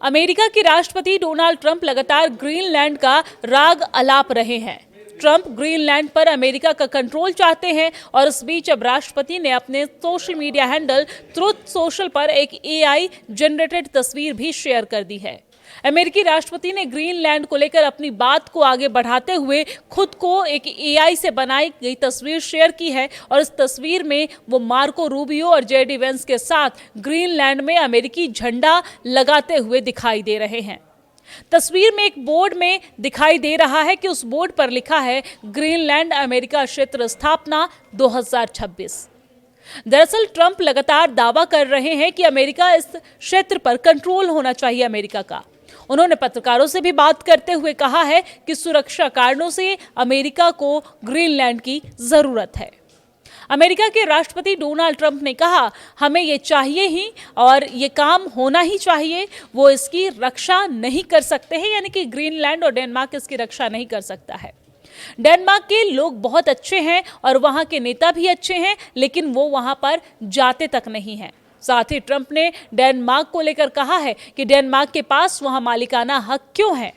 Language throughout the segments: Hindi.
अमेरिका के राष्ट्रपति डोनाल्ड ट्रंप लगातार ग्रीनलैंड का राग अलाप रहे हैं। ट्रंप ग्रीनलैंड पर अमेरिका का कंट्रोल चाहते हैं और इस बीच अब राष्ट्रपति ने अपने social media handle truth social पर एक एआई जनरेटेड तस्वीर भी शेयर कर दी है। अमेरिकी राष्ट्रपति ने ग्रीनलैंड को लेकर अपनी बात को आगे बढ़ाते हुए खुद को एक एआई से बनाई गई तस्वीर शेयर की है और इस तस्वीर में वो मार्को रूबियो और जेडी वेंस के साथ ग्रीनलैंड में अमेरिकी झंडा लगाते हुए दिखाई दे रहे हैं। तस्वीर में एक बोर्ड में दिखाई दे रहा है कि उस बोर्ड पर लिखा है ग्रीनलैंड अमेरिका क्षेत्र स्थापना 2026। दरअसल ट्रंप लगातार दावा कर रहे हैं कि अमेरिका इस क्षेत्र पर कंट्रोल होना चाहिए अमेरिका का। उन्होंने पत्रकारों से भी बात करते हुए कहा है कि सुरक्षा कारणों से अमेरिका को ग्रीनलैंड की जरूरत है। अमेरिका के राष्ट्रपति डोनाल्ड ट्रंप ने कहा, हमें ये चाहिए ही और ये काम होना ही चाहिए। वो इसकी रक्षा नहीं कर सकते हैं, यानी कि ग्रीनलैंड और डेनमार्क इसकी रक्षा नहीं कर सकता है। डेनमार्क के लोग बहुत अच्छे हैं और वहां के नेता भी अच्छे हैं, लेकिन वो वहां पर जाते तक नहीं हैं। साथ ही ट्रंप ने डेनमार्क को लेकर कहा है कि डेनमार्क के पास वहां मालिकाना हक क्यों है।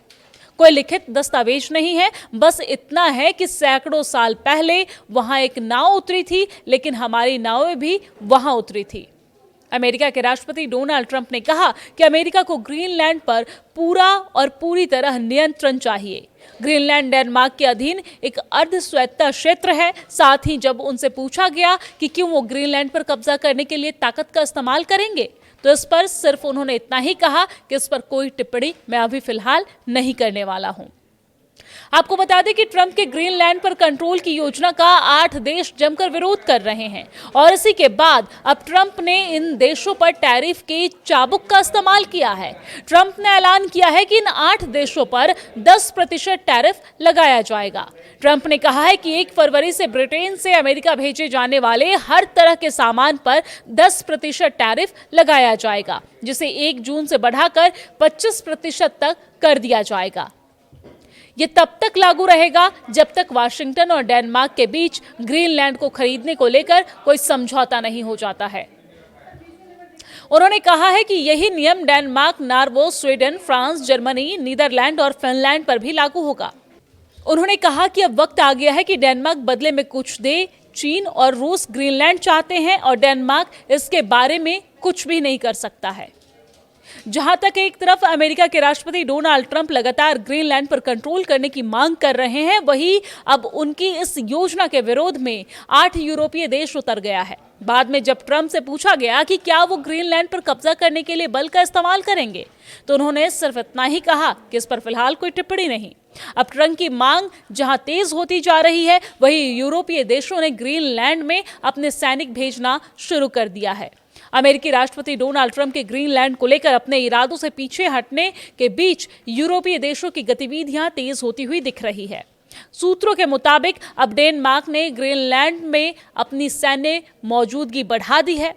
कोई लिखित दस्तावेज नहीं है, बस इतना है कि सैकड़ों साल पहले वहां एक नाव उतरी थी, लेकिन हमारी नावें भी वहां उतरी थी। अमेरिका के राष्ट्रपति डोनाल्ड ट्रंप ने कहा कि अमेरिका को ग्रीनलैंड पर पूरा और पूरी तरह नियंत्रण चाहिए। ग्रीनलैंड डेनमार्क के अधीन एक अर्ध स्वायत्त क्षेत्र है। साथ ही जब उनसे पूछा गया कि क्यों वो ग्रीनलैंड पर कब्जा करने के लिए ताकत का इस्तेमाल करेंगे, तो इस पर सिर्फ उन्होंने इतना ही कहा कि इस पर कोई टिप्पणी मैं अभी फिलहाल नहीं करने वाला हूं। आपको बता दें कि ट्रंप के ग्रीनलैंड पर कंट्रोल की योजना का 8 देश जमकर विरोध कर रहे हैं और इसी के बाद अब ट्रंप ने इन देशों पर टैरिफ के चाबुक का इस्तेमाल किया है। ट्रंप ने ऐलान किया है कि इन 8 देशों पर 10% टैरिफ लगाया जाएगा। ट्रंप ने कहा है कि 1 फरवरी से ब्रिटेन से अमेरिका भेजे जाने वाले हर तरह के सामान पर 10% टैरिफ लगाया जाएगा, जिसे 1 जून से बढ़ाकर 25% तक कर दिया जाएगा। ये तब तक लागू रहेगा जब तक वाशिंगटन और डेनमार्क के बीच ग्रीनलैंड को खरीदने को लेकर कोई समझौता नहीं हो जाता है। उन्होंने कहा है कि यही नियम Denmark, Norway, Sweden, France, Germany, Netherland और फिनलैंड पर भी लागू होगा। उन्होंने कहा कि अब वक्त आ गया है कि डेनमार्क बदले में कुछ दे। चीन और रूस ग्रीनलैंड चाहते हैं और डेनमार्क इसके बारे में कुछ भी नहीं कर सकता है। जहां तक एक तरफ अमेरिका के राष्ट्रपति डोनाल्ड ट्रंप लगातार ग्रीनलैंड पर कंट्रोल करने की मांग कर रहे हैं, वहीं अब उनकी इस योजना के विरोध में 8 यूरोपीय देश उतर गया है। बाद में जब ट्रंप से पूछा गया कि क्या वो ग्रीनलैंड पर कब्जा करने के लिए बल का इस्तेमाल करेंगे, तो उन्होंने सिर्फ इतना ही कहा कि इस पर फिलहाल कोई टिप्पणी नहीं। अब ट्रंप की मांग जहां तेज होती जा रही है, वहीं यूरोपीय देशों ने ग्रीनलैंड में अपने सैनिक भेजना शुरू कर दिया है। अमेरिकी राष्ट्रपति डोनाल्ड ट्रंप के ग्रीनलैंड को लेकर अपने इरादों से पीछे हटने के बीच यूरोपीय देशों की गतिविधियां तेज होती हुई दिख रही है। सूत्रों के मुताबिक अब डेनमार्क ने ग्रीनलैंड में अपनी सैन्य मौजूदगी बढ़ा दी है।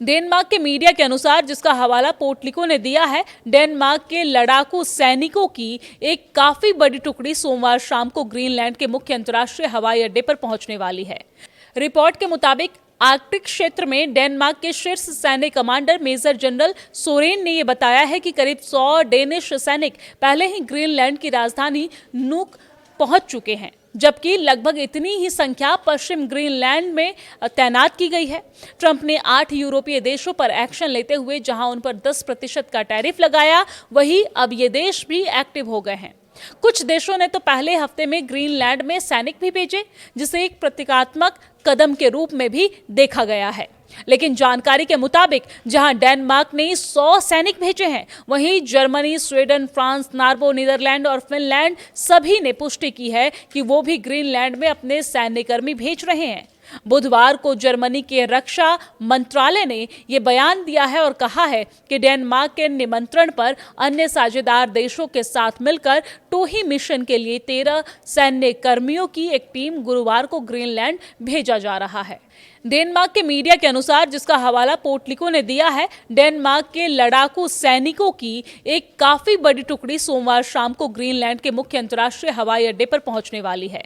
डेनमार्क के मीडिया के अनुसार, जिसका हवाला पोर्टलिको ने दिया है, डेनमार्क के लड़ाकू सैनिकों की एक काफी बड़ी टुकड़ी सोमवार शाम को ग्रीनलैंड के मुख्य अंतर्राष्ट्रीय हवाई अड्डे पर पहुंचने वाली है। रिपोर्ट के मुताबिक आर्कटिक क्षेत्र में डेनमार्क के शीर्ष सैन्य कमांडर मेजर जनरल सोरेन ने यह बताया है कि करीब 100 डेनिश सैनिक पहले ही ग्रीनलैंड की राजधानी नूक पहुंच चुके हैं, जबकि लगभग इतनी ही संख्या पश्चिम ग्रीनलैंड में तैनात की गई है। ट्रंप ने 8 यूरोपीय देशों पर एक्शन लेते हुए जहां उन पर 10% का टैरिफ लगाया, वहीं अब ये देश भी एक्टिव हो गए हैं। कुछ देशों ने तो पहले हफ्ते में ग्रीनलैंड में सैनिक भी भेजे, जिसे एक प्रतीकात्मक कदम के रूप में भी देखा गया है। लेकिन जानकारी के मुताबिक जहां डेनमार्क ने 100 सैनिक भेजे हैं, वहीं Germany, Sweden, France, Norway, Netherland और फिनलैंड सभी ने पुष्टि की है कि वो भी ग्रीनलैंड में अपने सैन्यकर्मी भेज रहे हैं। बुधवार को जर्मनी के रक्षा मंत्रालय ने यह बयान दिया है और कहा है कि डेनमार्क के निमंत्रण पर अन्य साझेदार देशों के साथ मिलकर टोही मिशन के लिए 13 सैन्य कर्मियों की एक टीम गुरुवार को ग्रीनलैंड भेजा जा रहा है। डेनमार्क के मीडिया के अनुसार, जिसका हवाला पोर्टलिको ने दिया है, डेनमार्क के लड़ाकू सैनिकों की एक काफी बड़ी टुकड़ी सोमवार शाम को ग्रीनलैंड के मुख्य अंतर्राष्ट्रीय हवाई अड्डे पर पहुंचने वाली है।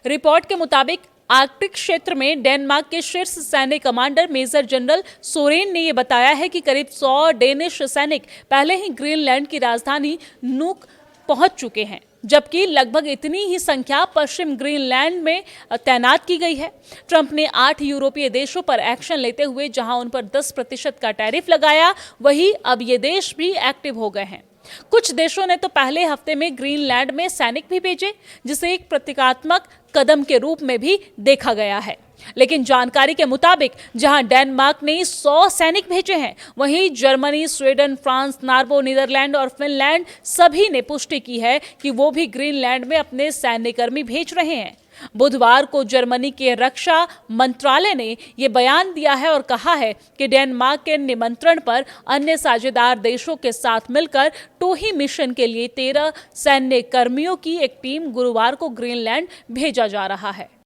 रिपोर्ट के मुताबिक आर्कटिक क्षेत्र में डेनमार्क के शीर्ष सैन्य कमांडर मेजर जनरल सोरेन ने यह बताया है कि करीब 100 डेनिश सैनिक पहले ही ग्रीनलैंड की राजधानी नूक पहुंच चुके हैं, जबकि लगभग इतनी ही संख्या पश्चिम ग्रीनलैंड में तैनात की गई है। ट्रंप ने 8 यूरोपीय देशों पर एक्शन लेते हुए जहां उन पर 10% का टैरिफ लगाया, वहीं अब ये देश भी एक्टिव हो गए हैं। कुछ देशों ने तो पहले हफ्ते में ग्रीनलैंड में सैनिक भी भेजे, जिसे एक प्रतीकात्मक कदम के रूप में भी देखा गया है। लेकिन जानकारी के मुताबिक जहां डेनमार्क ने 100 सैनिक भेजे हैं, वहीं Germany, Sweden, France, Norway, Netherland और फिनलैंड सभी ने पुष्टि की है कि वो भी ग्रीनलैंड में अपने सैन्यकर्मी भेज रहे हैं। बुधवार को जर्मनी के रक्षा मंत्रालय ने यह बयान दिया है और कहा है कि डेनमार्क के निमंत्रण पर अन्य साझेदार देशों के साथ मिलकर टोही मिशन के लिए 13 सैन्य कर्मियों की एक टीम गुरुवार को ग्रीनलैंड भेजा जा रहा है।